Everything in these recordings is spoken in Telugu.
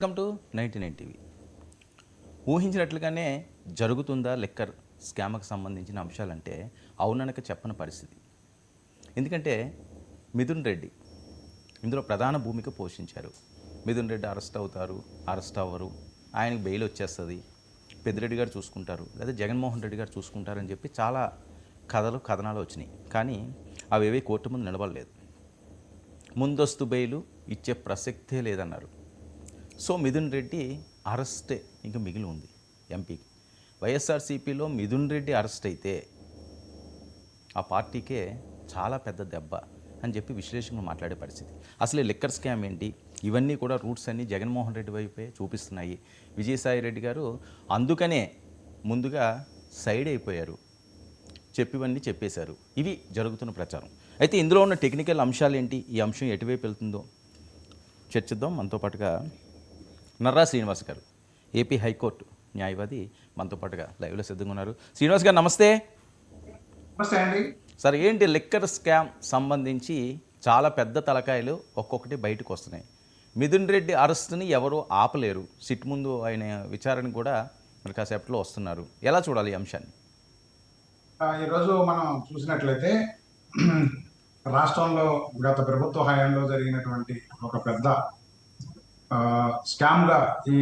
Welcome to 99 TV. ఊహించినట్లుగానే జరుగుతుందా లిక్కర్ స్కామ్కి సంబంధించిన అంశాలంటే అవుననక చెప్పని పరిస్థితి. ఎందుకంటే మిథున్ రెడ్డి ఇందులో ప్రధాన భూమిక పోషించారు. మిథున్ రెడ్డి అరెస్ట్ అవ్వరు, ఆయనకు బెయిల్ వచ్చేస్తుంది, పెద్దిరెడ్డి గారు చూసుకుంటారు, లేదా జగన్మోహన్ రెడ్డి గారు చూసుకుంటారని చెప్పి చాలా కథనాలు వచ్చినాయి. కానీ అవేవి కోర్టు ముందు నిలబడలేదు. ముందస్తు బెయిలు ఇచ్చే ప్రసక్తే లేదన్నారు. సో మిథున్ రెడ్డి అరెస్టే ఇంకా మిగిలి ఉంది ఎంపీకి. వైఎస్ఆర్సీపీలో మిథున్ రెడ్డి అరెస్ట్ అయితే ఆ పార్టీకే చాలా పెద్ద దెబ్బ అని చెప్పి విశ్లేషకులు మాట్లాడే పరిస్థితి. అసలు ఈ లిక్కర్ స్కామ్ ఏంటి, ఇవన్నీ కూడా రూట్స్ అన్నీ జగన్మోహన్ రెడ్డి వైపే చూపిస్తున్నాయి. విజయసాయి రెడ్డి గారు అందుకనే ముందుగా సైడ్ అయిపోయారు, చెప్పివన్నీ చెప్పేశారు. ఇవి జరుగుతున్న ప్రచారం. అయితే ఇందులో ఉన్న టెక్నికల్ అంశాలు ఏంటి, ఈ అంశం ఎటువైపు వెళ్తుందో చర్చిద్దాం. మనతో పాటుగా నర్రా శ్రీనివాస్ గారు, ఏపీ హైకోర్టు న్యాయవాది, మనతో పాటుగా లైవ్లో సిద్ధంగా ఉన్నారు. శ్రీనివాస్ గారు నమస్తే. నమస్తే అండి. సార్, ఏంటి లిక్కర్ స్కామ్ సంబంధించి చాలా పెద్ద తలకాయలు ఒక్కొక్కటి బయటకు వస్తున్నాయి. మిథున్ రెడ్డి అరెస్ట్ని ఎవరూ ఆపలేరు, సిట్ ముందు ఆయన విచారణ కూడా మరి కాసేపట్లో వస్తున్నారు. ఎలా చూడాలి ఈ అంశాన్ని? ఈరోజు మనం చూసినట్లయితే రాష్ట్రంలో గత ప్రభుత్వ హయాంలో జరిగినటువంటి ఒక పెద్ద స్కామ్గా ఈ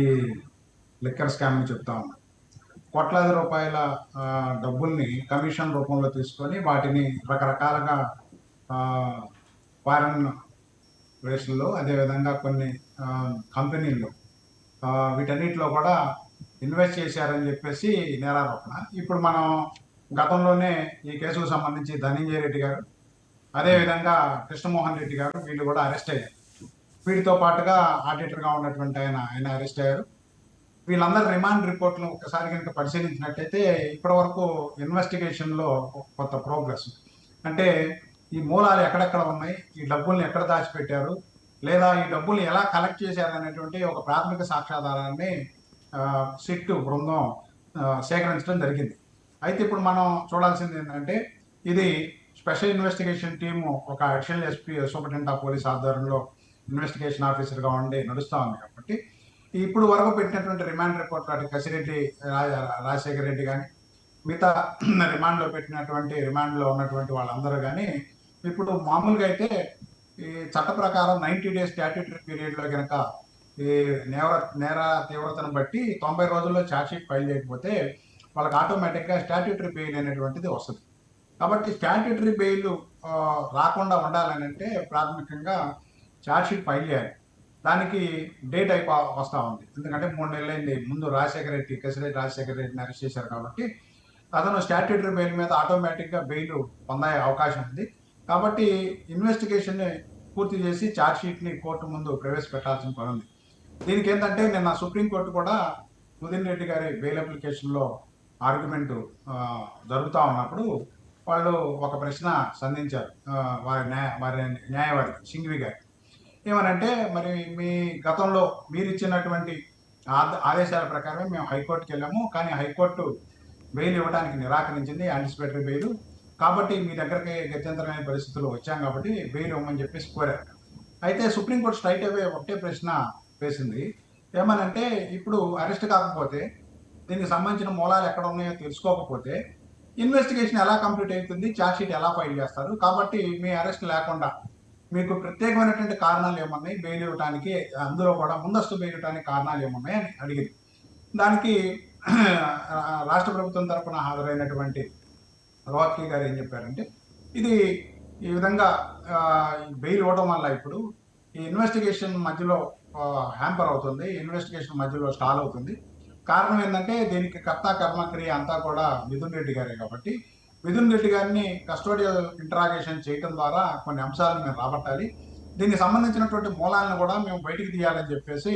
లిక్కర్ స్కామ్ని చెప్తా ఉన్నాం. కోట్లాది రూపాయల డబ్బుల్ని కమిషన్ రూపంలో తీసుకొని వాటిని రకరకాలుగా ఫారెన్ రేషన్లో, అదేవిధంగా కొన్ని కంపెనీల్లో, వీటన్నిటిలో కూడా ఇన్వెస్ట్ చేశారని చెప్పేసి నేరారోపణ. ఇప్పుడు మనం గతంలోనే ఈ కేసుకు సంబంధించి ధనంజయ రెడ్డి గారు, అదేవిధంగా కృష్ణమోహన్ రెడ్డి గారు, వీళ్ళు కూడా అరెస్ట్ అయ్యారు. వీటితో పాటుగా ఆడిటర్గా ఉన్నటువంటి ఆయన అరెస్ట్ అయ్యారు. వీళ్ళందరూ రిమాండ్ రిపోర్ట్లు ఒకసారి కనుక పరిశీలించినట్టయితే ఇప్పటి వరకు ఇన్వెస్టిగేషన్లో కొత్త ప్రోగ్రెస్ అంటే ఈ మూలాలు ఎక్కడెక్కడ ఉన్నాయి, ఈ డబ్బుల్ని ఎక్కడ దాచిపెట్టారు, లేదా ఈ డబ్బుల్ని ఎలా కలెక్ట్ చేశారు అనేటువంటి ఒక ప్రాథమిక సాక్ష్యాధారాన్ని సిట్ బృందం సేకరించడం జరిగింది. అయితే ఇప్పుడు మనం చూడాల్సింది ఏంటంటే, ఇది స్పెషల్ ఇన్వెస్టిగేషన్ టీము ఒక additional SP superintendent of police ఆధ్వర్యంలో ఇన్వెస్టిగేషన్ ఆఫీసర్గా ఉండి నడుస్తూ ఉంది. కాబట్టి ఇప్పుడు వరకు పెట్టినటువంటి రిమాండ్ రిపోర్ట్ అటు కసిరెడ్డి రాజశేఖర రెడ్డి కానీ, మిగతా రిమాండ్లో ఉన్నటువంటి వాళ్ళందరూ కానీ ఇప్పుడు మామూలుగా అయితే ఈ చట్ట ప్రకారం 90 డేస్ స్టాట్యూటరీ పీరియడ్లో కనుక ఈ నేర తీవ్రతను బట్టి 90 రోజుల్లో ఛార్జ్షీట్ ఫైల్ చేయకపోతే వాళ్ళకి ఆటోమేటిక్గా స్టాట్యూటరీ బెయిల్ అనేటువంటిది వస్తుంది. కాబట్టి స్టాట్యూటరీ బెయిల్ రాకుండా ఉండాలని అంటే ప్రాథమికంగా ఛార్జ్షీట్ ఫైల్ చేయాలి. దానికి డేట్ వస్తూ ఉంది. ఎందుకంటే 3 నెలలైంది. ముందు కసిరెడ్డి రాజశేఖర రెడ్డిని అరెస్ట్ చేశారు కాబట్టి అతను స్టాట్యూటరీ బెయిల్ మీద ఆటోమేటిక్గా బెయిల్ పొందే అవకాశం ఉంది. కాబట్టి ఇన్వెస్టిగేషన్ని పూర్తి చేసి ఛార్జ్షీట్ని కోర్టు ముందు ప్రవేశపెట్టాల్సిన పని ఉంది. దీనికి ఏంటంటే నిన్న సుప్రీంకోర్టు కూడా మిథున్ రెడ్డి గారి బెయిల్ అప్లికేషన్లో ఆర్గ్యుమెంటు జరుగుతూ ఉన్నప్పుడు వాళ్ళు ఒక ప్రశ్న సంధించారు వారి న్యాయవాది సింఘ్వి గారు. ఏమనంటే, మరి మీ గతంలో మీరు ఇచ్చినటువంటి ఆదేశాల ప్రకారమే మేము హైకోర్టుకి వెళ్ళాము, కానీ హైకోర్టు బెయిల్ ఇవ్వడానికి నిరాకరించింది, యాంటిసిపేటరీ బెయిల్. కాబట్టి మీ దగ్గరికి గత్యంతరమైన పరిస్థితులు వచ్చాం కాబట్టి బెయిల్ ఇవ్వమని చెప్పేసి కోరారు. అయితే సుప్రీంకోర్టు స్ట్రైట్ అవే ఒకటే ప్రశ్న వేసింది. ఏమనంటే, ఇప్పుడు అరెస్ట్ కాకపోతే, దీనికి సంబంధించిన మూలాలు ఎక్కడ ఉన్నాయో తెలుసుకోకపోతే ఇన్వెస్టిగేషన్ ఎలా కంప్లీట్ అవుతుంది, ఛార్జ్షీట్ ఎలా ఫైల్ చేస్తారు, కాబట్టి మీ అరెస్ట్ లేకుండా మీకు ప్రత్యేకమైనటువంటి కారణాలు ఏమున్నాయి బెయిల్ ఇవ్వడానికి, అందులో కూడా ముందస్తు బెయిల్ ఇవ్వడానికి కారణాలు ఏమున్నాయి అని అడిగింది. దానికి రాష్ట్ర ప్రభుత్వం తరఫున హాజరైనటువంటి రోహత్కి గారు ఏం చెప్పారంటే, ఇది ఈ విధంగా బెయిల్ ఇవ్వడం వల్ల ఇప్పుడు ఈ ఇన్వెస్టిగేషన్ మధ్యలో హ్యాంపర్ అవుతుంది, ఇన్వెస్టిగేషన్ మధ్యలో స్టాల్ అవుతుంది. కారణం ఏంటంటే, దీనికి కర్త కర్మక్రియ అంతా కూడా మిథున్ రెడ్డి గారే. కాబట్టి మిథున్ రెడ్డి గారిని కస్టోడియల్ ఇంటరాగేషన్ చేయడం ద్వారా కొన్ని అంశాలను మేము రాబట్టాలి, దీనికి సంబంధించినటువంటి మూలాలను కూడా మేము బయటికి తీయాలని చెప్పేసి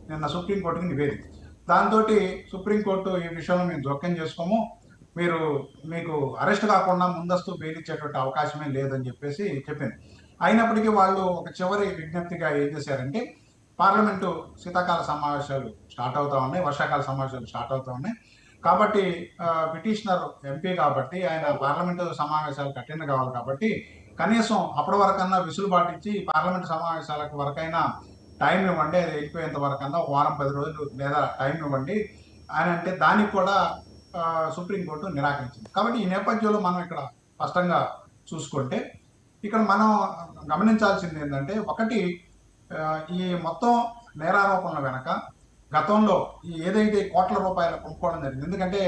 నిన్న సుప్రీంకోర్టుకి నివేదిక. దాంతో సుప్రీంకోర్టు ఈ విషయంలో మేము జోక్యం చేసుకోము, మీకు అరెస్ట్ కాకుండా ముందస్తు బెయిల్ ఇచ్చేటువంటి అవకాశమే లేదని చెప్పేసి చెప్పింది. అయినప్పటికీ వాళ్ళు ఒక చివరి విజ్ఞప్తిగా ఏం చేశారంటే, పార్లమెంటు శీతాకాల సమావేశాలు స్టార్ట్ అవుతూ ఉన్నాయి, వర్షాకాల సమావేశాలు స్టార్ట్ అవుతూ ఉన్నాయి. కాబట్టి పిటిషనర్ ఎంపీ కాబట్టి ఆయన పార్లమెంటు సమావేశాలకు అటెండ్ కావాలి. కాబట్టి కనీసం అప్పటి వరకన్నా విసులుబాటు ఇచ్చి పార్లమెంటు సమావేశాలకు వరకైనా టైం ఇవ్వండి, అది వెళ్ళిపోయేంత వరకు అన్నా ఒక వారం 10 రోజులు లేదా టైం ఇవ్వండి అని అంటే దానికి కూడా సుప్రీంకోర్టు నిరాకరించింది. కాబట్టి ఈ నేపథ్యంలో మనం ఇక్కడ స్పష్టంగా చూసుకుంటే ఇక్కడ మనం గమనించాల్సింది ఏంటంటే ఒకటి, ఈ మొత్తం నేరారోపణల వెనక గతంలో ఈ ఏదైతే కోట్ల రూపాయల కుంభకోణం జరిగింది. ఎందుకంటే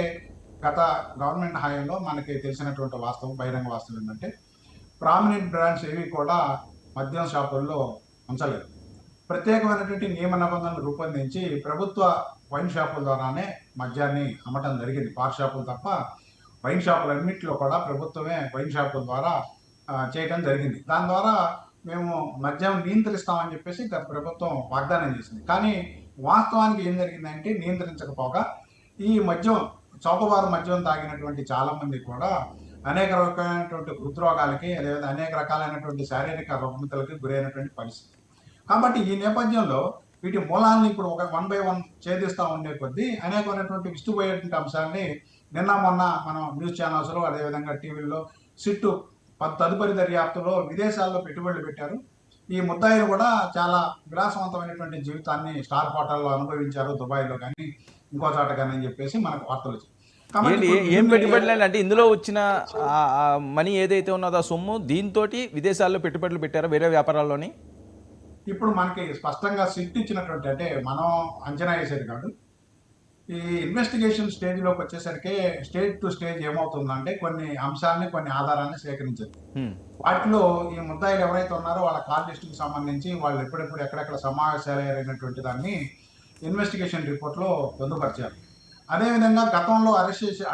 గత గవర్నమెంట్ హయాంలో మనకి తెలిసినటువంటి వాస్తవం, బహిరంగ వాస్తవం ఏంటంటే ప్రామినెంట్ బ్రాండ్స్ ఏవి కూడా మద్యం షాపుల్లో ఉంచలేదు. ప్రత్యేకమైనటువంటి నియమ నిబంధనలు రూపొందించి ప్రభుత్వ వైన్ షాపుల ద్వారానే మద్యాన్ని అమ్మటం జరిగింది. బార్ షాపులు తప్ప వైన్ షాపులన్నింటిలో కూడా ప్రభుత్వమే వైన్ షాపుల ద్వారా చేయటం జరిగింది. దాని ద్వారా మేము మద్యం నియంత్రిస్తామని చెప్పేసి గత ప్రభుత్వం వాగ్దానం చేసింది. కానీ వాస్తవానికి ఏం జరిగిందంటే నియంత్రించకపోగా ఈ మద్యం చౌకబారు మద్యం తాగినటువంటి చాలా మంది కూడా అనేక రకమైనటువంటి హృద్రోగాలకి, లేదా అనేక రకాలైనటువంటి శారీరక రుగ్మతలకి గురైనటువంటి పరిస్థితి. కాబట్టి ఈ నేపథ్యంలో వీటి మూలాలను ఇప్పుడు ఒక 1 by 1 ఛేదిస్తూ ఉండే కొద్దీ అనేకమైనటువంటి విస్తుపోయేటువంటి అంశాన్ని నిన్న మొన్న మనం న్యూస్ ఛానల్స్లో, అదేవిధంగా టీవీల్లో సిట్టు తదుపరి దర్యాప్తులో విదేశాల్లో పెట్టుబడులు పెట్టారు. ఈ ముద్దాయిలు కూడా చాలా విలాసవంతమైనటువంటి జీవితాన్ని స్టార్ హోటల్లో అనుభవించారు, దుబాయ్లో కానీ ఇంకో చోట కానీ అని చెప్పేసి మనకు వార్తలు వచ్చాయి. ఏంటి ఏం పెట్టుబడులు అంటే ఇందులో వచ్చిన మనీ ఏదైతే ఉన్నదో ఆ సొమ్ము దీంతో విదేశాల్లో పెట్టుబడులు పెట్టారా వేరే వ్యాపారాల్లోని? ఇప్పుడు మనకి స్పష్టంగా సిట్ ఇచ్చినటువంటి, అంటే మనం అంచనా వేసేది కాదు, ఈ ఇన్వెస్టిగేషన్ స్టేజ్లోకి వచ్చేసరికి స్టేజ్ టు స్టేజ్ ఏమవుతుందంటే కొన్ని అంశాలని, కొన్ని ఆధారాన్ని సేకరించారు. వాటిలో ఈ ముద్దాయిలు ఎవరైతే ఉన్నారో వాళ్ళ కాల్ లిస్టుకి సంబంధించి వాళ్ళు ఎప్పుడెప్పుడు ఎక్కడెక్కడ సమావేశాలు అయినటువంటి దాన్ని ఇన్వెస్టిగేషన్ రిపోర్ట్లో పొందుపరిచారు. అదేవిధంగా గతంలో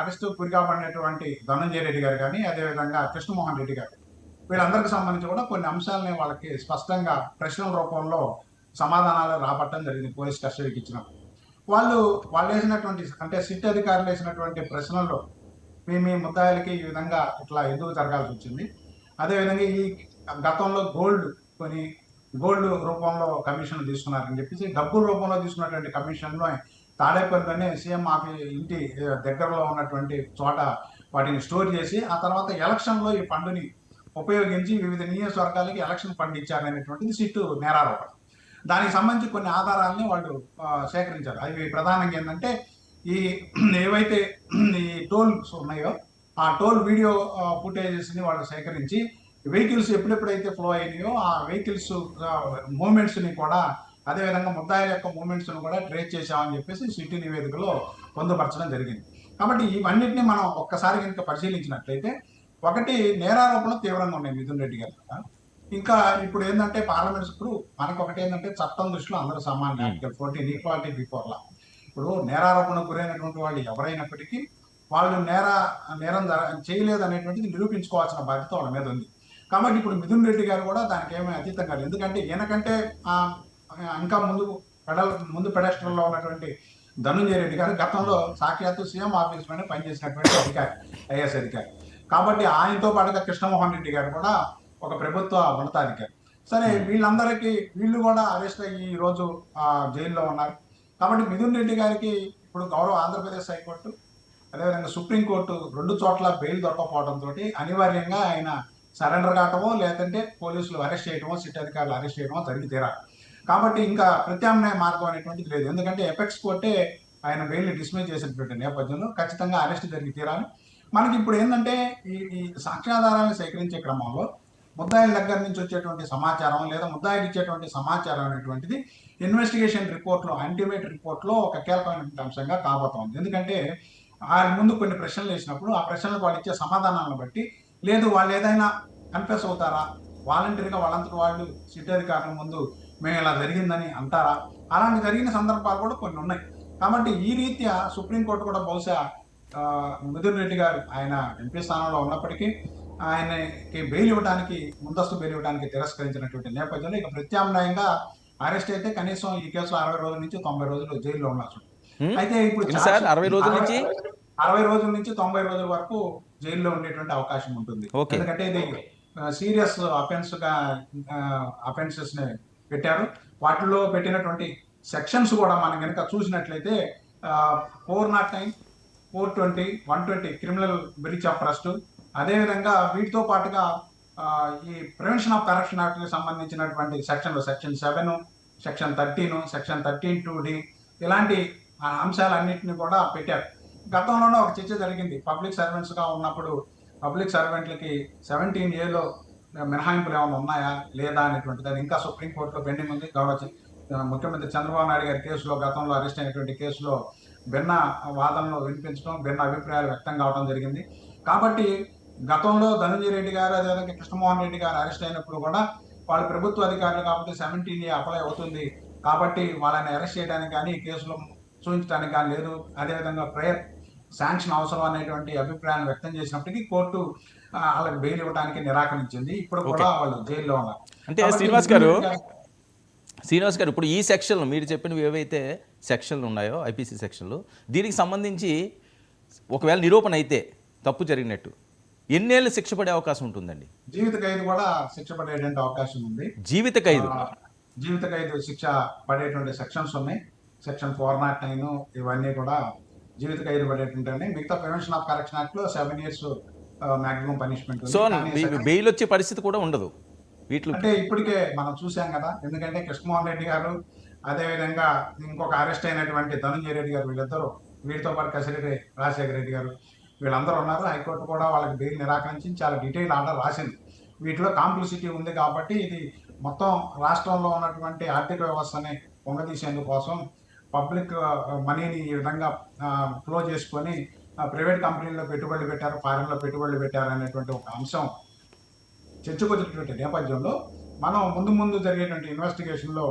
అరెస్టు గురి కాబడినటువంటి ధనంజయ రెడ్డి గారు కానీ, అదేవిధంగా కృష్ణమోహన్ రెడ్డి గారు, వీళ్ళందరికీ సంబంధించి కూడా కొన్ని అంశాలని వాళ్ళకి స్పష్టంగా ప్రశ్నల రూపంలో సమాధానాలు రాబట్టడం జరిగింది పోలీస్ కస్టడీకి ఇచ్చినప్పుడు. వాళ్ళు వేసినటువంటి, అంటే సిట్ అధికారులు వేసినటువంటి ప్రశ్నల్లో మీ ముద్దాయిలకి ఈ విధంగా ఇట్లా ఎందుకు జరగాల్సి వచ్చింది, అదేవిధంగా ఈ గతంలో గోల్డ్ రూపంలో కమిషన్లు తీసుకున్నారని చెప్పేసి డబ్బుల రూపంలో తీసుకున్నటువంటి కమిషన్లో తాడేపల్లిలోనే సీఎం ఆఫీస్ ఇంటి దగ్గరలో ఉన్నటువంటి చోట వాటిని స్టోర్ చేసి ఆ తర్వాత ఎలక్షన్లో ఈ ఫండ్ని ఉపయోగించి వివిధ నియోజకవర్గాలకి ఎలక్షన్ ఫండ్ ఇచ్చారనేటువంటిది సిట్టు నేరారోపణ. దానికి సంబంధించి కొన్ని ఆధారాలని వాళ్ళు సేకరించారు. అవి ప్రధానంగా ఏంటంటే ఈ ఏవైతే ఈ టోల్స్ ఉన్నాయో ఆ టోల్ వీడియో ఫుటేజెస్ని వాళ్ళు సేకరించి వెహికల్స్ ఎప్పుడెప్పుడైతే ఫ్లో అయినాయో ఆ వెహికల్స్ మూమెంట్స్ని కూడా, అదేవిధంగా ముద్దాయిల యొక్క మూమెంట్స్ను కూడా ట్రేస్ చేశామని చెప్పేసి సిటీ నివేదికలో పొందుపరచడం జరిగింది. కాబట్టి ఇవన్నిటిని మనం ఒక్కసారి కనుక పరిశీలించినట్లయితే ఒకటి, నేరారోపణలు తీవ్రంగా ఉన్నాయి మిథున్ రెడ్డి గారి. ఇంకా ఇప్పుడు ఏంటంటే పార్లమెంట్స్, ఇప్పుడు మనకు ఒకటి ఏంటంటే చట్టం దృష్టిలో అందరూ సమానం, ఆర్టికల్ 14 ఈక్వాలిటీ బిఫోర్ లా. ఇప్పుడు నేరారోపణకు గురైనటువంటి వాళ్ళు ఎవరైనప్పటికీ వాళ్ళు నేరం చేయలేదు అనేటువంటిది నిరూపించుకోవాల్సిన బాధ్యత వాళ్ళ మీద ఉంది. కాబట్టి ఇప్పుడు మిథున్ రెడ్డి గారు కూడా దానికి ఏమీ అతీతం కాదు. ఎందుకంటే ఈయనకంటే ఇంకా ముందు పెడస్ట్రల్లో ఉన్నటువంటి ధనంజయ రెడ్డి గారు గతంలో సాక్షాత్తు సీఎం ఆఫీస్లోనే పనిచేసినటువంటి అధికారి, ఐఏఎస్ అధికారి. కాబట్టి ఆయనతో పాటుగా కృష్ణమోహన్ రెడ్డి గారు కూడా ఒక ప్రభుత్వ ఉన్నతాధికారి. సరే, వీళ్ళు కూడా అరెస్ట్ అయ్యి ఈరోజు జైల్లో ఉన్నారు. కాబట్టి మిథున్ రెడ్డి గారికి ఇప్పుడు గౌరవ ఆంధ్రప్రదేశ్ హైకోర్టు, అదేవిధంగా సుప్రీంకోర్టు 2 చోట్ల బెయిల్ దొరకపోవడంతో అనివార్యంగా ఆయన సరెండర్ కావటమో, లేదంటే పోలీసులు అరెస్ట్ చేయడమో, సిట్ అధికారులు అరెస్ట్ చేయడమో జరిగి తీరాలి. కాబట్టి ఇంకా ప్రత్యామ్నాయ మార్గం అనేటువంటిది లేదు. ఎందుకంటే ఎపెక్స్ కోర్టే ఆయన బెయిల్ని డిస్మిస్ చేసినటువంటి నేపథ్యంలో ఖచ్చితంగా అరెస్ట్ జరిగి తీరాలి. మనకి ఇప్పుడు ఏంటంటే ఈ సాక్ష్యాధారాలను సేకరించే క్రమంలో ముద్దాయిల దగ్గర నుంచి వచ్చేటువంటి సమాచారం, లేదా ముద్దాయిలు ఇచ్చేటువంటి సమాచారం అనేటువంటిది ఇన్వెస్టిగేషన్ రిపోర్ట్లో, అల్టిమేట్ రిపోర్ట్లో ఒక కీలకమైనటువంటి అంశంగా కాబోతోంది. ఎందుకంటే ఆయన ముందు కొన్ని ప్రశ్నలు వేసినప్పుడు ఆ ప్రశ్నలకు వాళ్ళు ఇచ్చే సమాధానాలను బట్టి, లేదు వాళ్ళు ఏదైనా కన్ఫెస్ అవుతారా, వాలంటీర్గా వాళ్ళంతటి వాళ్ళు సిట్ అధికారుల ముందు మేము ఇలా జరిగిందని అంటారా, అలాంటి జరిగిన సందర్భాలు కూడా కొన్ని ఉన్నాయి. కాబట్టి ఈ రీత్యా సుప్రీంకోర్టు కూడా బహుశా మిథున్ రెడ్డి గారు ఆయన ఎంపీ స్థానంలో ఉన్నప్పటికీ ఆయనకి ముందస్తు బెయిల్ ఇవ్వడానికి తిరస్కరించినటువంటి నేపథ్యంలో ఇక ప్రత్యామ్నాయంగా అరెస్ట్ అయితే కనీసం ఈ కేసులో 60 రోజుల నుంచి 90 రోజులు జైల్లో ఉండాల్సి. అయితే ఇప్పుడు 60 రోజుల నుంచి 90 రోజుల వరకు జైల్లో ఉండేటువంటి అవకాశం ఉంటుంది. ఎందుకంటే ఇది సీరియస్ అఫెన్సెస్ ని పెట్టారు. వాటిలో పెట్టినటువంటి సెక్షన్స్ కూడా మనం కనుక చూసినట్లయితే 409, 420, 120 క్రిమినల్ బ్రీచ్ ఆఫ్ ట్రస్ట్, అదేవిధంగా వీటితో పాటుగా ఈ ప్రివెన్షన్ ఆఫ్ కరప్షన్ యాక్ట్ కి సంబంధించినటువంటి సెక్షన్ 7, సెక్షన్ 13, సెక్షన్ 13(2)(d) ఇలాంటి అంశాలన్నింటినీ కూడా పెట్టారు. గతంలోనే ఒక చర్చ జరిగింది. పబ్లిక్ సర్వెంట్స్గా ఉన్నప్పుడు పబ్లిక్ సర్వెంట్లకి 17A మినహాయింపులు ఏమైనా ఉన్నాయా లేదా అనేటువంటిది అది ఇంకా సుప్రీంకోర్టులో పెండింగ్ ఉంది. ముఖ్యమంత్రి చంద్రబాబు నాయుడు గారి కేసులో, గతంలో అరెస్ట్ అయినటువంటి కేసులో భిన్న వాదనలు వినిపించడం, భిన్న అభిప్రాయాలు వ్యక్తం కావడం జరిగింది. కాబట్టి గతంలో ధనంజయ రెడ్డి గారు, అదేవిధంగా కృష్ణమోహన్ రెడ్డి గారు అరెస్ట్ అయినప్పుడు కూడా వాళ్ళు ప్రభుత్వ అధికారులు కాబట్టి 17A అప్లై అవుతుంది కాబట్టి వాళ్ళని అరెస్ట్ చేయడానికి కానీ కేసులో చూపించడానికి కానీ లేదు. అదేవిధంగా ప్రేయర్ శాంక్షన్ అవసరం అనేటువంటి అభిప్రాయాన్ని వ్యక్తం చేసినప్పటికీ కోర్టు వాళ్ళకి బెయిల్ ఇవ్వడానికి నిరాకరించింది. ఇప్పుడు కూడా వాళ్ళు జైల్లో ఉన్నారు. అంటే శ్రీనివాస్ గారు ఇప్పుడు ఈ సెక్షన్లు మీరు చెప్పినవి ఏవైతే సెక్షన్లు ఉన్నాయో ఐపీసీ సెక్షన్లు, దీనికి సంబంధించి ఒకవేళ నిరూపణ అయితే తప్పు జరిగినట్టు ఎన్నేళ్ళు శిక్ష పడే అవకాశం ఉంటుందండి? జీవిత ఖైదు కూడా శిక్ష పడేటువంటి అవకాశం ఉంది. జీవిత ఖైదు శిక్ష పడేటువంటి సెక్షన్స్ ఉన్నాయి. సెక్షన్ 409 ఇవన్నీ కూడా జీవిత ఖైదు పడేటువంటి. మిగతా ప్రివెన్షన్ ఆఫ్ కరప్షన్ యాక్ట్ లో 7 years maximum punishment. So bail వచ్చే పరిస్థితి కూడా ఉండదు వీటిలో. అంటే ఇప్పటికే మనం చూసాం కదా, ఎందుకంటే కృష్ణమోహన్ రెడ్డి గారు, అదేవిధంగా ఇంకొక అరెస్ట్ అయినటువంటి ధనంజయ రెడ్డి గారు, వీరితో పాటు కసిరెడ్డి రాజశేఖర రెడ్డి గారు, వీళ్ళందరూ ఉన్నారు. హైకోర్టు కూడా వాళ్ళకి బెయిల్ నిరాకరించి చాలా డీటెయిల్ ఆర్డర్ రాసింది. వీటిలో కాంప్లిసిటీ ఉంది కాబట్టి ఇది మొత్తం రాష్ట్రంలో ఉన్నటువంటి ఆర్థిక వ్యవస్థని పొంగదీసేందుకు కోసం పబ్లిక్ మనీని ఈ విధంగా ఫ్లో చేసుకొని ప్రైవేట్ కంపెనీల్లో పెట్టుబడులు పెట్టారు, ఫారెన్లో పెట్టుబడులు పెట్టారు అనేటువంటి ఒక అంశం చర్చకొచ్చినటువంటి నేపథ్యంలో మనం ముందు జరిగేటువంటి ఇన్వెస్టిగేషన్లో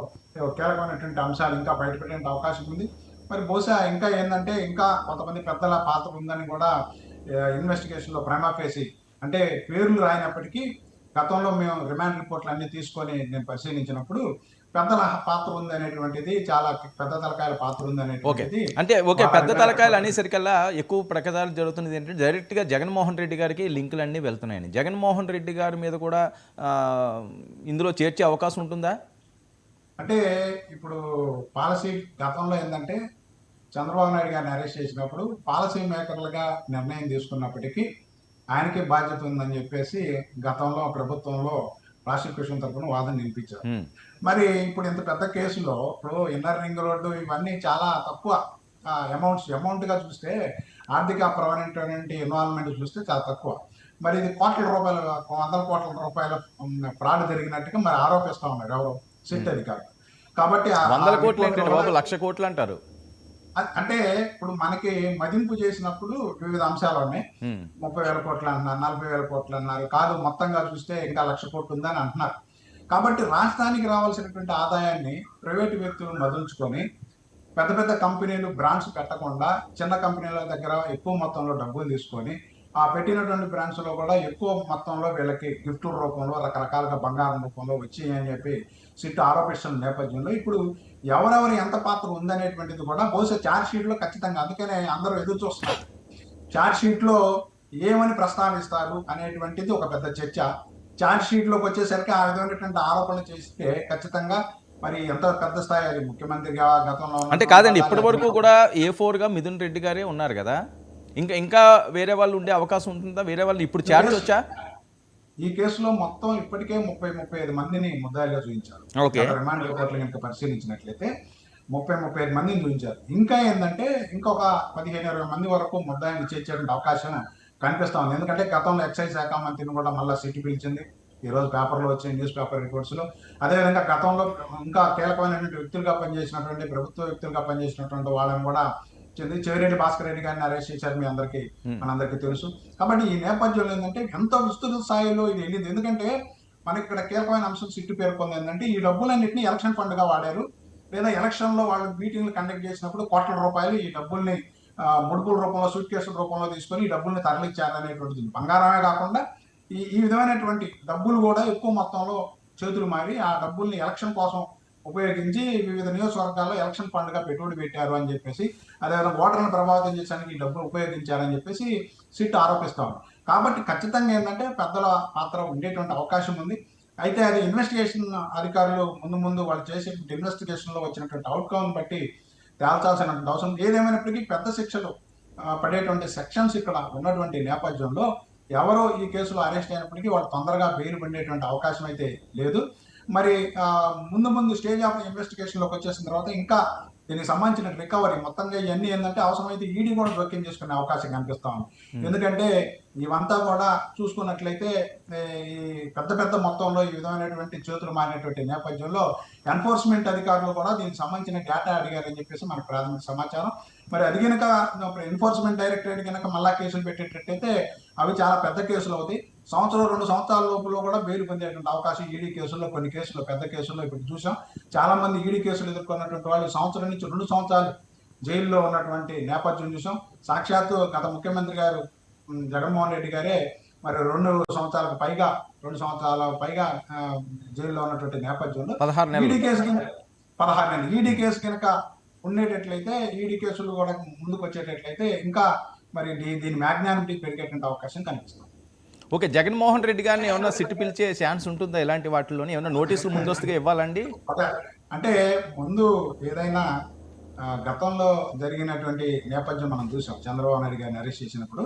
కీలకమైనటువంటి అంశాలు ఇంకా బయటపెట్టే అవకాశం ఉంది. మరి బహుశా ఇంకా ఏంటంటే ఇంకా కొంతమంది పెద్దల పాత్ర ఉందని కూడా ఇన్వెస్టిగేషన్లో ప్రైమా ఫేసి అంటే పేర్లు రాయినప్పటికీ గతంలో మేము రిమాండ్ రిపోర్ట్లు అన్ని తీసుకొని నేను పరిశీలించినప్పుడు పెద్దల పాత్ర ఉంది అనేటువంటిది, చాలా పెద్ద తలకాయల పాత్ర ఉంది అనేటువంటిది. అంటే పెద్ద తలకాయలు అనేసరికల్లా ఎక్కువ ప్రకటనలు జరుగుతున్నది ఏంటంటే డైరెక్ట్గా జగన్మోహన్ రెడ్డి గారికి లింకులు అన్నీ వెళ్తున్నాయని. జగన్మోహన్ రెడ్డి గారి మీద కూడా ఇందులో చేర్చే అవకాశం ఉంటుందా? అంటే ఇప్పుడు పాలసీ గతంలో ఏంటంటే చంద్రబాబు నాయుడు గారిని అరెస్ట్ చేసినప్పుడు పాలసీ మేకర్లుగా నిర్ణయం తీసుకున్నప్పటికీ ఆయనకే బాధ్యత ఉందని చెప్పేసి గతంలో ప్రభుత్వంలో ప్రాసిక్యూషన్ తరఫున వాదన వినిపించారు. మరి ఇప్పుడు ఇంత పెద్ద కేసులో ఇప్పుడు ఇన్నర్ రింగ్ రోడ్డు ఇవన్నీ చాలా తక్కువ అమౌంట్గా చూస్తే, ఆర్థిక పరమైనటువంటి ఇన్వాల్వ్మెంట్ చూస్తే చాలా తక్కువ. మరి ఇది కోట్ల రూపాయలు, 100 కోట్ల రూపాయల ఫ్రాడ్ జరిగినట్టుగా మరి ఆరోపిస్తా ఉన్నారు ఎవరు సిట్ అధికారులు. కాబట్టి 100 కోట్లు ఏంటంటే బాబు, 1,00,000 కోట్లు అంటారు. అంటే ఇప్పుడు మనకి మదింపు చేసినప్పుడు వివిధ అంశాలు ఉన్నాయి. 30,000 కోట్లు అన్నారు, 40,000 కోట్లు అన్నారు, కాదు మొత్తంగా చూస్తే ఇంకా 1,00,000 కోట్లు ఉందని అంటున్నారు. కాబట్టి రాష్ట్రానికి రావాల్సినటువంటి ఆదాయాన్ని ప్రైవేటు వ్యక్తులు మదుల్చుకొని పెద్ద పెద్ద కంపెనీలు బ్రాండ్స్ పెట్టకుండా చిన్న కంపెనీల దగ్గర ఎక్కువ మొత్తంలో డబ్బులు తీసుకొని ఆ పెట్టినటువంటి బ్రాండ్స్లో కూడా ఎక్కువ మొత్తంలో వీళ్ళకి గిఫ్టుల రూపంలో, రకరకాలుగా బంగారం రూపంలో వచ్చాయి అని చెప్పి సిట్ ఆరోపిస్తున్న నేపథ్యంలో ఇప్పుడు ఎవరెవరు ఎంత పాత్ర ఉందనేటువంటిది కూడా బహుశా ఛార్జ్ షీట్లో ఖచ్చితంగా, అందుకనే అందరూ ఎదురు చూస్తున్నారు ఛార్జ్ షీట్లో ఏమని ప్రస్తావిస్తారు అనేటువంటిది ఒక పెద్ద చర్చ. ఛార్జ్ షీట్లోకి వచ్చేసరికి ఆ విధమైనటువంటి ఆరోపణలు చేస్తే ఖచ్చితంగా మరి ఎంత పెద్ద స్థాయి, అది ముఖ్యమంత్రిగా గతంలో అంటే కాదండి, ఇప్పటి వరకు కూడా A4గా మిథున్ రెడ్డి గారే ఉన్నారు కదా, ఇంకా వేరే వాళ్ళు ఉండే అవకాశం ఉంటుందా? వేరే వాళ్ళు ఇప్పుడు ఛార్జ్ వచ్చా? ఈ కేసులో మొత్తం ఇప్పటికే 30-35 మందిని ముద్దాయిలుగా చూపించారు. రిమాండ్ రిపోర్ట్లు కనుక పరిశీలించినట్లయితే 30-35 మందిని చూపించారు. ఇంకా ఏంటంటే ఇంకొక 15-20 మంది వరకు ముద్దాయిని చేర్చేటువంటి అవకాశం కనిపిస్తా ఉంది. ఎందుకంటే గతంలో ఎక్సైజ్ శాఖ మంత్రిని కూడా మళ్ళీ సిటీ పిలిచింది. ఈరోజు పేపర్లో వచ్చే న్యూస్ పేపర్ రిపోర్ట్స్లో. అదేవిధంగా గతంలో ఇంకా కీలకమైనటువంటి వ్యక్తులుగా పనిచేసినటువంటి, ప్రభుత్వ వ్యక్తులుగా పనిచేసినటువంటి వాళ్ళని కూడా చెవిరెడ్డి భాస్కర్ రెడ్డి గారిని అరెస్ట్ చేశారు, మనందరికీ తెలుసు. కాబట్టి ఈ నేపథ్యంలో ఏంటంటే ఎంత విస్తృత స్థాయిలో ఇది వెళ్ళింది. ఎందుకంటే మనకి ఇక్కడ కీలకమైన అంశం సిట్టు పేర్కొంది ఏంటంటే ఈ డబ్బులన్నింటినీ ఎలక్షన్ ఫండ్గా వాడారు, లేదా ఎలక్షన్లో వాళ్ళు మీటింగ్లు కండక్ట్ చేసినప్పుడు కోట్ల రూపాయలు ఈ డబ్బుల్ని ముడుపుల రూపంలో, సూట్ కేసుల రూపంలో తీసుకొని ఈ డబ్బుల్ని తరలిచ్చారనేటువంటిది. బంగారమే కాకుండా ఈ విధమైనటువంటి డబ్బులు కూడా ఎక్కువ మొత్తంలో చేతులు మారి ఆ డబ్బుల్ని ఎలక్షన్ కోసం ఉపయోగించి వివిధ నియోజకవర్గాల్లో ఎలక్షన్ ఫండ్గా పెట్టుబడి పెట్టారు అని చెప్పేసి, అదేవిధంగా ఓటర్లను ప్రభావితం చేసడానికి ఈ డబ్బులు ఉపయోగించారని చెప్పేసి సిట్ ఆరోపిస్తాం. కాబట్టి ఖచ్చితంగా ఏంటంటే పెద్దల పాత్ర ఉండేటువంటి అవకాశం ఉంది. అయితే అది ఇన్వెస్టిగేషన్ అధికారులు ముందు వాళ్ళు చేసే ఇన్వెస్టిగేషన్లో వచ్చినటువంటి అవుట్కమ్ బట్టి తేల్చాల్సినటువంటి అవసరం. ఏదేమైనప్పటికీ పెద్ద శిక్షలు పడేటువంటి సెక్షన్స్ ఇక్కడ ఉన్నటువంటి నేపథ్యంలో ఎవరో ఈ కేసులో అరెస్ట్ అయినప్పటికీ వాళ్ళు తొందరగా బెయిల్ పడేటువంటి అవకాశం అయితే లేదు. మరి ముందు ముందు స్టేజ్ ఆఫ్ ఇన్వెస్టిగేషన్లోకి వచ్చేసిన తర్వాత ఇంకా దీనికి సంబంధించిన రికవరీ మొత్తంగా ఇవన్నీ ఏంటంటే అవసరమైతే ఈడీ కూడా జోక్యం చేసుకునే అవకాశం కనిపిస్తా ఉంది. ఎందుకంటే ఇవంతా కూడా చూసుకున్నట్లయితే ఈ పెద్ద పెద్ద మొత్తంలో ఈ విధమైనటువంటి చేతులు మారినటువంటి నేపథ్యంలో ఎన్ఫోర్స్మెంట్ అధికారులు కూడా దీనికి సంబంధించిన డేటా అడిగారని చెప్పేసి మనకు ప్రాథమిక సమాచారం. మరి అది కనుక ఎన్ఫోర్స్మెంట్ డైరెక్టరేట్ కనుక మళ్ళా కేసులు పెట్టేటట్టయితే అవి చాలా పెద్ద కేసులు అవుతాయి. సంవత్సరం 2 సంవత్సరాల లోపల కూడా బెయిల్ పొందేటువంటి అవకాశం ఈడీ కేసుల్లో, కొన్ని కేసుల్లో, పెద్ద కేసుల్లో ఇప్పుడు చూసాం. చాలా మంది ఈడీ కేసులు ఎదుర్కొన్నటువంటి వాళ్ళు సంవత్సరం నుంచి 2 సంవత్సరాలు జైల్లో ఉన్నటువంటి నేపథ్యం చూసాం. సాక్షాత్తు గత ముఖ్యమంత్రి గారు జగన్మోహన్ రెడ్డి గారే మరి 2 సంవత్సరాల పైగా జైల్లో ఉన్నటువంటి నేపథ్యంలో 16 నెలలు. ఈడీ కేసు 16 నెలలు ఈడీ కేసు కనుక ఉండేటట్లయితే, ఈడీ కేసులు కూడా ముందుకు వచ్చేటట్లయితే ఇంకా మరి దీని మ్యాగ్నానిటీ పెరిగేటువంటి అవకాశం కనిపిస్తుంది. ఓకే, జగన్మోహన్ రెడ్డి గారిని ఏమన్నా సిట్టు పిలిచే ఛాన్స్ ఉంటుందా? ఇలాంటి వాటిలోని ఏమన్నా నోటీసులు ముందస్తుగా ఇవ్వాలండి? అంటే ముందు ఏదైనా గతంలో జరిగినటువంటి నేపథ్యం మనం చూసాం. చంద్రబాబు నాయుడు గారిని అరెస్ట్ చేసినప్పుడు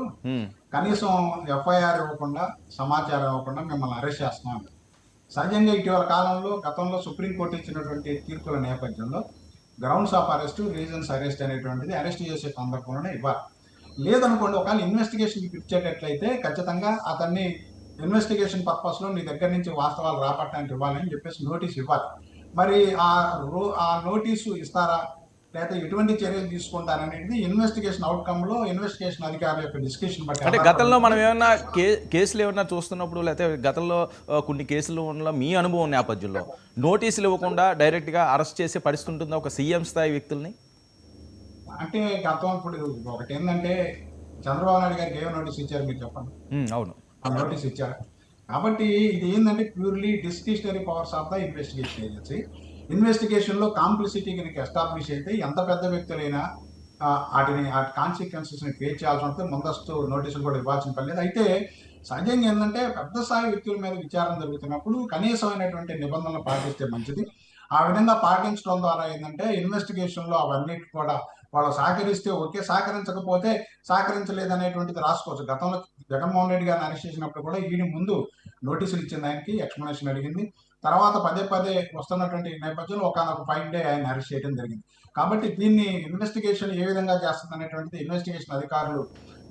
కనీసం ఎఫ్ఐఆర్ ఇవ్వకుండా, సమాచారం ఇవ్వకుండా మిమ్మల్ని అరెస్ట్ చేస్తున్నాం. సహజంగా ఇటీవల కాలంలో గతంలో సుప్రీంకోర్టు ఇచ్చినటువంటి తీర్పుల నేపథ్యంలో grounds of arrest, reasons arrest అనేటువంటిది అరెస్ట్ చేసే సందర్భంలోనే ఇవ్వాలి. లేదనుకోండి, ఒకవేళ ఇన్వెస్టిగేషన్కి పిలిచేటట్లయితే ఖచ్చితంగా అతన్ని ఇన్వెస్టిగేషన్ పర్పస్లో నీ దగ్గర నుంచి వాస్తవాలు రాబట్టడానికి ఇవ్వాలని చెప్పేసి నోటీస్ ఇవ్వాలి. మరి ఆ నోటీసు ఇస్తారా లేకపోతే ఎటువంటి చర్యలు తీసుకుంటారనేది ఇన్వెస్టిగేషన్ అవుట్కమ్లో ఇన్వెస్టిగేషన్ అధికారుల యొక్క డిస్కషన్ బట్టి. అంటే గతంలో మనం ఏమన్నా కేసులు ఏమన్నా చూస్తున్నప్పుడు, లేకపోతే గతంలో కొన్ని కేసులు ఉన్న మీ అనుభవం నేపథ్యంలో నోటీసులు ఇవ్వకుండా డైరెక్ట్గా అరెస్ట్ చేసే పరిస్థితి ఉంటుందా ఒక సీఎం స్థాయి వ్యక్తుల్ని? అంటే గతం ఇప్పుడు ఒకటి ఏంటంటే చంద్రబాబు నాయుడు గారికి ఏమో నోటీస్ ఇచ్చారు మీరు చెప్పండి. అవును, ఆ నోటీస్ ఇచ్చారు. కాబట్టి ఇది ఏంటంటే purely discretionary powers of the investigation agency. ఇన్వెస్టిగేషన్లో కాంప్లిసిటీ కనుక ఎస్టాబ్లిష్ అయితే ఎంత పెద్ద వ్యక్తులైనా వాటి కాన్సిక్వెన్సెస్ని ఫేస్ చేయాల్సి ఉంటుంది. ముందస్తు నోటీసులు కూడా ఇవ్వాల్సిన పని లేదు. అయితే సహజంగా ఏంటంటే పెద్ద స్థాయి వ్యక్తుల మీద విచారణ జరుగుతున్నప్పుడు కనీసమైనటువంటి నిబంధనలు పాటిస్తే మంచిది. ఆ విధంగా పాటించడం ద్వారా ఏంటంటే ఇన్వెస్టిగేషన్లో అవన్నిటి కూడా వాళ్ళు సహకరిస్తే ఓకే, సహకరించకపోతే సహకరించలేదనేటువంటిది రాసుకోవచ్చు. గతంలో జగన్మోహన్ రెడ్డి గారిని అరెస్ట్ చేసినప్పుడు కూడా ఈయన ముందు నోటీసులు ఇచ్చింది, ఆయనకి ఎక్స్ప్లెనేషన్ అడిగింది. తర్వాత పదే వస్తున్నటువంటి నేపథ్యంలో ఒకనొక 5 డే ఆయన అరెస్ట్ చేయడం జరిగింది. కాబట్టి దీన్ని ఇన్వెస్టిగేషన్ ఏ విధంగా చేస్తుంది అనేటువంటిది ఇన్వెస్టిగేషన్ అధికారులు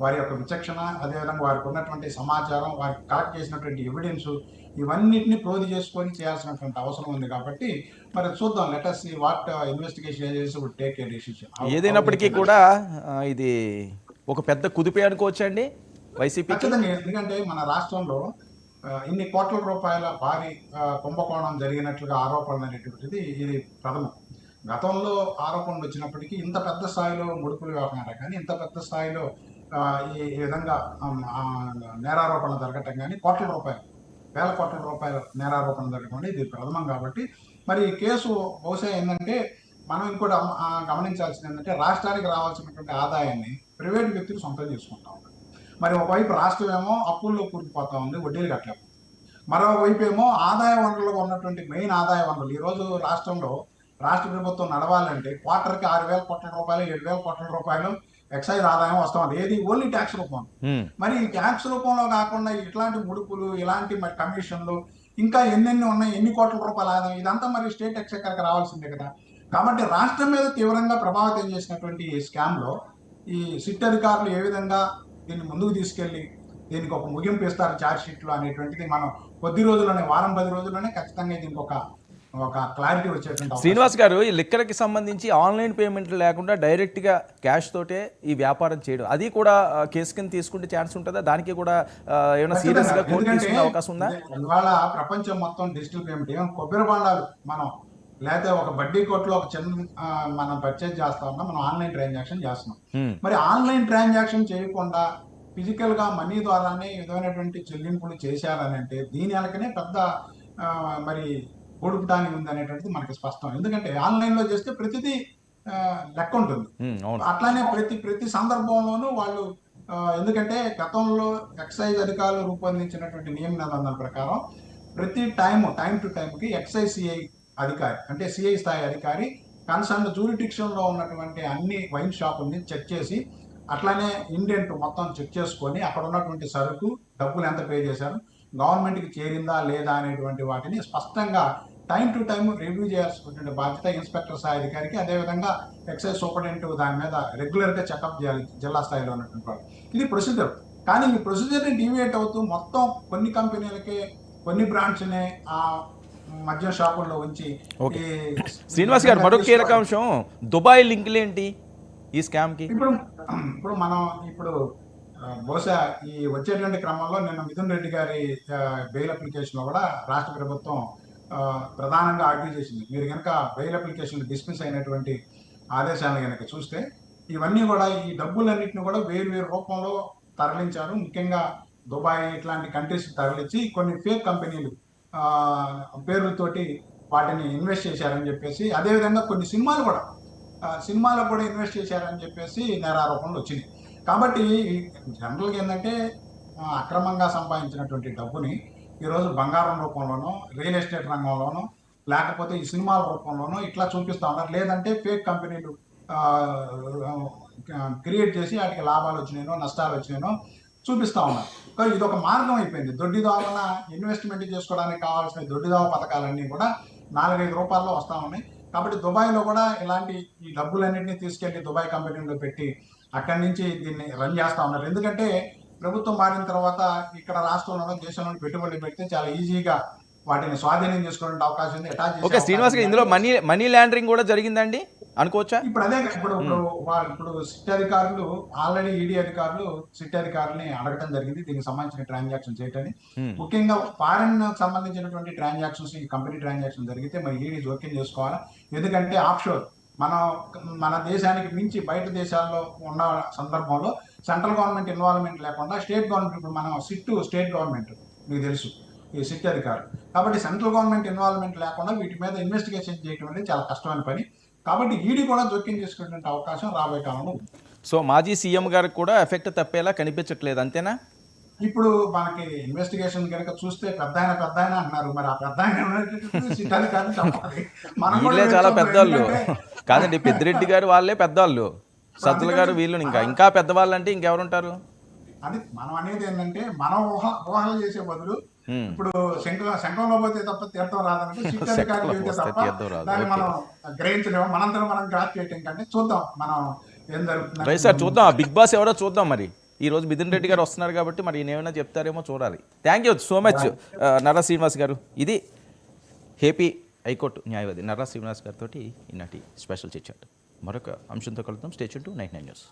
వారి యొక్క విచక్షణ, అదేవిధంగా వారికి ఉన్నటువంటి సమాచారం, వారికి కలెక్ట్ చేసినటువంటి ఎవిడెన్స్, ఇవన్నిటిని ప్రోధి చేసుకొని చేయాల్సినటువంటి అవసరం ఉంది. కాబట్టి మరి చూద్దాం, let us see what investigation agency would take a decision. ఏదైనప్పటికీ కూడా ఇది ఒక పెద్ద కుదిపే అనుకోవచ్చండి వైసీపీ. ఎందుకంటే మన రాష్ట్రంలో ఇన్ని కోట్ల రూపాయల భారీ కుంభకోణం జరిగినట్లుగా ఆరోపణలు అనేటువంటిది ఇది ప్రథమం. గతంలో ఆరోపణలు వచ్చినప్పటికీ ఇంత పెద్ద స్థాయిలో ముడుపులు వ్యవహారం కానీ, ఇంత పెద్ద స్థాయిలో ఈ విధంగా నేరారోపణలు జరగటం కానీ, వేల కోట్ల రూపాయల నేరారోపణలు జరగడం ఇది ప్రథమం. కాబట్టి మరి ఈ కేసు బహుశా ఏంటంటే మనం ఇంకోటి గమనించాల్సింది ఏంటంటే రాష్ట్రానికి రావాల్సినటువంటి ఆదాయాన్ని ప్రైవేట్ వ్యక్తులు సొంతం చేసుకుంటా ఉన్నారు. మరి ఒకవైపు రాష్ట్రం ఏమో అప్పుల్లో కూరుకుపోతా ఉంది, వడ్డీలు కట్టలేము. మరోవైపు ఏమో ఆదాయ వనరులుగా ఉన్నటువంటి మెయిన్ ఆదాయ వనరులు ఈరోజు రాష్ట్రంలో రాష్ట్ర ప్రభుత్వం నడవాలంటే క్వార్టర్కి 6,000 కోట్ల రూపాయలు, 7,000 కోట్ల రూపాయలు ఎక్సైజ్ ఆదాయం వస్తూ ఉంది. ఏది ఓన్లీ ట్యాక్స్ రూపం. మరి ఈ ట్యాక్స్ రూపంలో కాకుండా ఇట్లాంటి ముడుపులు, ఇలాంటి మరి కమిషన్లు, ఇంకా ఎన్నెన్ని ఉన్నాయి, ఎన్ని కోట్ల రూపాయల ఆదాయం, ఇదంతా మరి స్టేట్ ఎక్సైకర్కి రావాల్సిందే కదా. కాబట్టి రాష్ట్రం మీద తీవ్రంగా ప్రభావితం చేసినటువంటి ఈ స్కామ్లో ఈ సిట్ అధికారులు ఏ విధంగా దీన్ని ముందుకు తీసుకెళ్లి దీనికి ఒక ముగింపు ఇస్తారు ఛార్జ్ షీట్లో అనేటువంటిది మనం కొద్ది రోజుల్లోనే, వారం 10 రోజుల్లోనే ఖచ్చితంగా దీనికి ఒక క్లారిటీ వచ్చేటువంటి. శ్రీనివాస్ గారు, ఈ లిక్కర్కి సంబంధించి ఆన్లైన్ పేమెంట్లు లేకుండా డైరెక్ట్గా క్యాష్ తోటే ఈ వ్యాపారం చేయడం, అది కూడా కేసు కింద తీసుకుంటే ఛాన్స్ ఉంటుందా? దానికి కూడా ఏమైనా సీరియస్గా కోర్టు తీసుకునే అవకాశం ఉందా? ఇవాళ ప్రపంచం మొత్తం డిజిటల్ పేమెంట్. ఏమో కొబ్బరి బాండాలు మనం లేకపోతే ఒక బడ్డీ కొట్లో ఒక చిన్న మనం పర్చేజ్ చేస్తా ఉన్నాం, మనం ఆన్లైన్ ట్రాన్సాక్షన్ చేస్తున్నాం. మరి ఆన్లైన్ ట్రాన్సాక్షన్ చేయకుండా ఫిజికల్ గా మనీ ద్వారానే విధమైనటువంటి చెల్లింపులు చేశారని అంటే దీని వెనకనే పెద్ద మరి పొడుపుటానికి ఉంది అనేటువంటిది మనకి స్పష్టం. ఎందుకంటే ఆన్లైన్ లో చేస్తే ప్రతిదీ లెక్క ఉంటుంది. అట్లానే ప్రతి సందర్భంలోనూ వాళ్ళు ఎందుకంటే గతంలో ఎక్సైజ్ అధికారులు రూపొందించినటువంటి నియమ నిబంధనల ప్రకారం ప్రతి టైం టు టైంకి ఎక్సైజ్ సిఐ అధికారి, అంటే సిఐ స్థాయి అధికారి కన్సర్న్ జ్యూరిడిక్షన్ లో ఉన్నటువంటి అన్ని వైన్ షాపుల్ని చెక్ చేసి, అట్లానే ఇండెంట్ మొత్తం చెక్ చేసుకొని అక్కడ ఉన్నటువంటి సరుకు డబ్బులు ఎంత పే చేశారు, గవర్నమెంట్కి చేరిందా లేదా అనేటువంటి వాటిని స్పష్టంగా టైం టు టైం రివ్యూ చేయాల్సినటువంటి బాధ్యత ఇన్స్పెక్టర్ స్థాయి అధికారికి, అదేవిధంగా ఎక్సైజ్ సూపరింటెండెంట్ దాని మీద రెగ్యులర్గా చెకప్ చేయాలి జిల్లా స్థాయిలో ఉన్నటువంటి వాళ్ళు. ఇది ప్రొసీజర్. కానీ ఈ ప్రొసీజర్ని డీవియేట్ అవుతూ మొత్తం కొన్ని కంపెనీలకే కొన్ని బ్రాంచ్ని ఆ మద్యం షాపుల్లో ఉంచి ఓకే. ఈ శ్రీనివాస్ గారు, మరొక కీలక అంశం దుబాయ్ లింకులు ఏంటి ఈ స్కామ్కి? ఇప్పుడు మనం బహుశా ఈ వచ్చేటువంటి క్రమంలో నిన్న మిథున్ రెడ్డి గారి బెయిల్ అప్లికేషన్లో కూడా రాష్ట్ర ప్రభుత్వం ప్రధానంగా ఆర్గ్యూ చేసింది. మీరు కనుక బెయిల్ అప్లికేషన్ డిస్మిస్ అయినటువంటి ఆదేశాలను కనుక చూస్తే ఇవన్నీ కూడా ఈ డబ్బులన్నింటినీ కూడా వేరు వేరు రూపంలో తరలించారు. ముఖ్యంగా దుబాయ్ ఇట్లాంటి కంట్రీస్ తరలించి కొన్ని ఫేక్ కంపెనీలు పేర్లతోటి వాటిని ఇన్వెస్ట్ చేశారని చెప్పేసి, అదేవిధంగా కొన్ని సినిమాలకు కూడా ఇన్వెస్ట్ చేశారని చెప్పేసి నేరారోపణలు వచ్చినాయి. కాబట్టి జనరల్గా ఏంటంటే అక్రమంగా సంపాదించినటువంటి డబ్బుని ఈరోజు బంగారం రూపంలోనో, రియల్ ఎస్టేట్ రంగంలోనో, లేకపోతే ఈ సినిమాల రూపంలోనో ఇట్లా చూపిస్తూ ఉన్నారు. లేదంటే ఫేక్ కంపెనీలు క్రియేట్ చేసి వాటికి లాభాలు వచ్చినాయనో నష్టాలు వచ్చినాయనో చూపిస్తూ ఉన్నారు. ఇది ఒక మార్గం అయిపోయింది. దొడ్డిదావన ఇన్వెస్ట్మెంట్ చేసుకోవడానికి కావాల్సిన దొడ్డిదావ పథకాలన్నీ కూడా 4-5 రూపాయల్లో వస్తూ ఉన్నాయి. కాబట్టి దుబాయ్లో కూడా ఇలాంటి ఈ డబ్బులన్నింటినీ తీసుకెళ్లి దుబాయ్ కంపెనీలో పెట్టి అక్కడి నుంచి దీన్ని రన్ చేస్తూ ఉన్నారు. ఎందుకంటే ప్రభుత్వం మారిన తర్వాత ఇక్కడ రాష్ట్రంలో దేశంలో పెట్టుబడులు పెడితే చాలా ఈజీగా వాటిని స్వాధీనం చేసుకునే అవకాశం ఉంది. ఓకే శ్రీనివాస్ గారు, ఇందులో మనీ లాండరింగ్ కూడా జరిగిందండి అనుకోవచ్చా? ఇప్పుడు అదే ఇప్పుడు సిట్ అధికారులు ఆల్రెడీ ఈడీ అధికారులు సిట్ అధికారులని అడగటం జరిగింది దీనికి సంబంధించిన ట్రాన్సాక్షన్ చేయటని. ముఖ్యంగా ఫారెన్ సంబంధించినటువంటి ట్రాన్సాక్షన్స్, ఈ కంపెనీ ట్రాన్సాక్షన్ జరిగితే మరి ఈడీ జోక్యం చేసుకోవాలి. ఎందుకంటే ఆఫ్షోర్ మన దేశానికి మించి బయట దేశాల్లో ఉన్న సందర్భంలో సెంట్రల్ గవర్నమెంట్ ఇన్వాల్వ్మెంట్ లేకుండా స్టేట్ గవర్నమెంట్, ఇప్పుడు మనం స్టేట్ గవర్నమెంట్ మీకు తెలుసు ఈ సిట్ అధికారులు, కాబట్టి సెంట్రల్ గవర్నమెంట్ ఇన్వాల్వ్మెంట్ లేకుండా వీటి మీద ఇన్వెస్టిగేషన్ చేయడం అనేది చాలా కష్టమైన పని. కాబట్టి ఈడీ కూడా జోక్యం చేసుకునే అవకాశం రాబోయే కాలంలో ఉంది. సో మాజీ సీఎం గారికి కూడా ఎఫెక్ట్ తప్పేలా కనిపించట్లేదు, అంతేనా? ఇప్పుడు మనకి ఇన్వెస్టిగేషన్ కనుక చూస్తే పెద్ద ఆయన అన్నారు. మరి ఆ పెద్ద వీళ్ళే చాలా పెద్దవాళ్ళు కాదండి, పెద్దిరెడ్డి గారు వాళ్ళే పెద్దవాళ్ళు, సజ్జల గారు వీళ్ళు ఇంకా పెద్దవాళ్ళు అంటే ఇంకెవరుంటారు? అది మనం అనేది ఏంటంటే మనం ఊహలు చేసే బదులు ఇప్పుడు శంఖంలో పోతే తప్ప తీర్థం రాదంటే శిక్షాధికారులు చెబితే తప్ప దాన్ని మనం గ్రహించలేము. మనంతరం మనం గ్రాస్ చేయటం కంటే చూద్దాం మనం ఏం జరుగుతుంది సార్, చూద్దాం. బిగ్ బాస్ ఎవరో చూద్దాం. మరి ఈ రోజు మిథున్ రెడ్డి గారు వస్తున్నారు కాబట్టి మరి ఏమైనా చెప్తారేమో చూడాలి. Thank you so much Narra Srinivas గారు. ఇది ఏపీ హైకోర్టు న్యాయవాది నర్రా శ్రీనివాస్ గారితో ఈనాటి స్పెషల్ చిట్ చాట్. మరొక అంశంతో కలుద్దాం. Stay tune to 99 news.